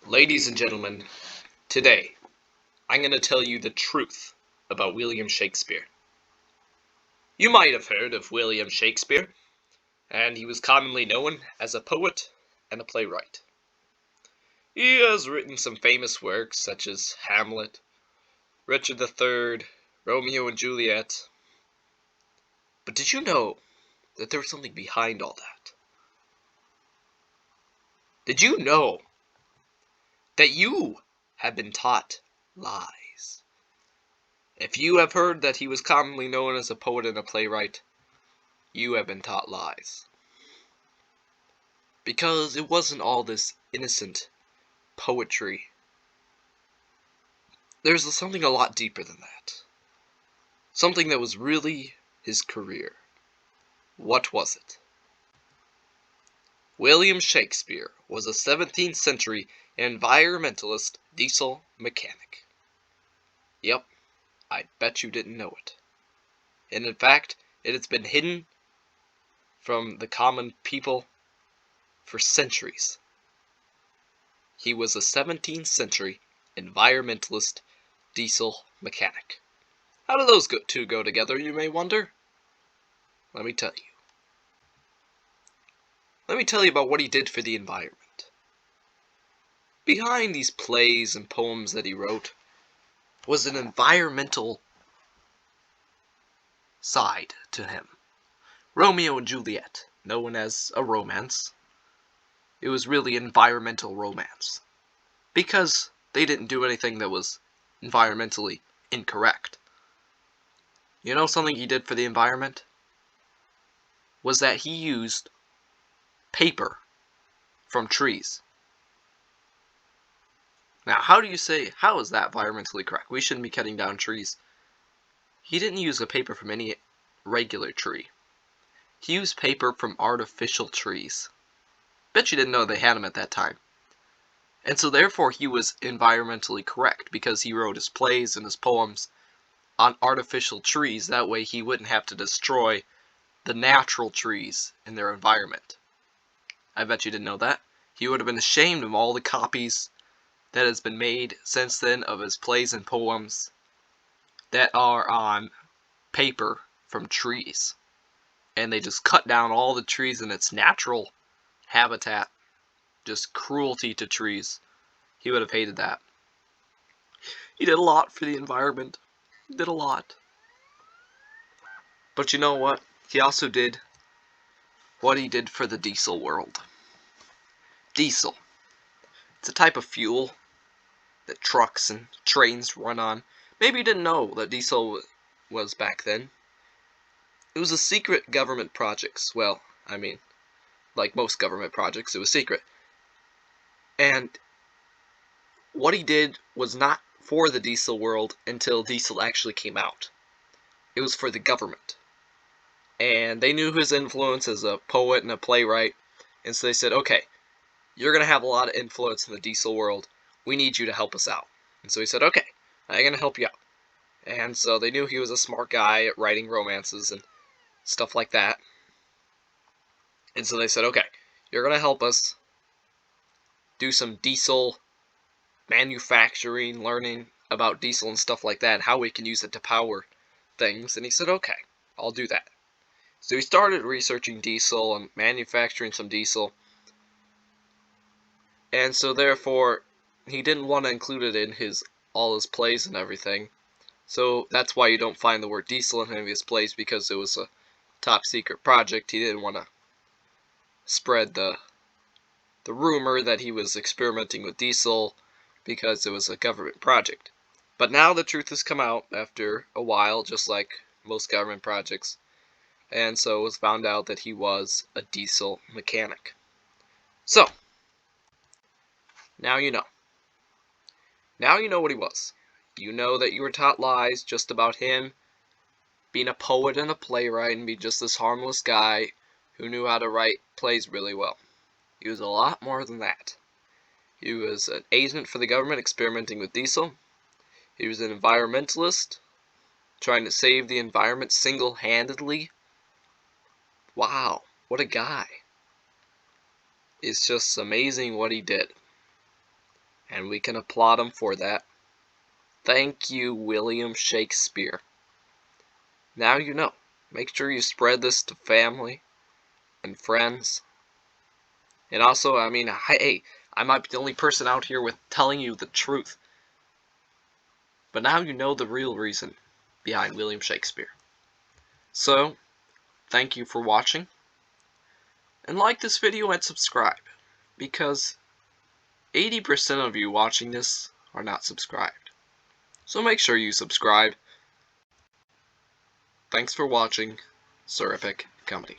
Ladies and gentlemen, today I'm going to tell you the truth about William Shakespeare. You might have heard of William Shakespeare, and he was commonly known as a poet and a playwright. He has written some famous works such as Hamlet, Richard III, Romeo and Juliet. But did you know that there was something behind all that? Did you know that you have been taught lies? If you have heard that he was commonly known as a poet and a playwright, you have been taught lies. Because it wasn't all this innocent poetry. There's something a lot deeper than that. Something that was really his career. What was it? William Shakespeare was a 17th century environmentalist diesel mechanic. Yep, I bet you didn't know it. And in fact, it has been hidden from the common people for centuries. He was a 17th century environmentalist diesel mechanic. How do those two go together, you may wonder? Let me tell you. Let me tell you about what he did for the environment. Behind these plays and poems that he wrote was an environmental side to him. Romeo and Juliet, known as a romance, it was really environmental romance. Because they didn't do anything that was environmentally incorrect. You know something he did for the environment? Was that he used paper from trees. Now, how do you say, how is that environmentally correct? We shouldn't be cutting down trees. He didn't use a paper from any regular tree. He used paper from artificial trees. Bet you didn't know they had them at that time. And so therefore he was environmentally correct because he wrote his plays and his poems on artificial trees. That way he wouldn't have to destroy the natural trees in their environment. I bet you didn't know that. He would have been ashamed of all the copies that has been made since then of his plays and poems that are on paper from trees. And they just cut down all the trees in its natural habitat. Just cruelty to trees. He would have hated that. He did a lot for the environment. He did a lot. But you know what? He also did what he did for the diesel world. Diesel. It's a type of fuel that trucks and trains run on. Maybe you didn't know that diesel was back then. It was a secret government project. Well, I mean, like most government projects, it was secret. And what he did was not for the diesel world until diesel actually came out. It was for the government. And they knew his influence as a poet and a playwright. And so they said, okay, you're going to have a lot of influence in the diesel world. We need you to help us out. And so he said, okay, I'm going to help you out. And so they knew he was a smart guy at writing romances and stuff like that. And so they said, okay, you're going to help us do some diesel manufacturing, learning about diesel and stuff like that, how we can use it to power things. And he said, okay, I'll do that. So he started researching diesel and manufacturing some diesel. And so therefore, he didn't want to include it in all his plays and everything. So that's why you don't find the word diesel in any of his plays, because it was a top secret project. He didn't want to spread the rumor that he was experimenting with diesel because it was a government project. But now the truth has come out after a while, just like most government projects. And so it was found out that he was a diesel mechanic. So, now you know. Now you know what he was. You know that you were taught lies just about him being a poet and a playwright and be just this harmless guy who knew how to write plays really well. He was a lot more than that. He was an agent for the government experimenting with diesel. He was an environmentalist trying to save the environment single-handedly. Wow, what a guy. It's just amazing what he did. and we can applaud him for that. Thank you, William Shakespeare. Now you know. Make sure you spread this to family and friends. And also, I mean, hey, I might be the only person out here with telling you the truth. But now you know the real reason behind William Shakespeare. So, thank you for watching. And like this video and subscribe. Because 80% of you watching this are not subscribed. So make sure you subscribe. Thanks for watching Sir Epic Comedy.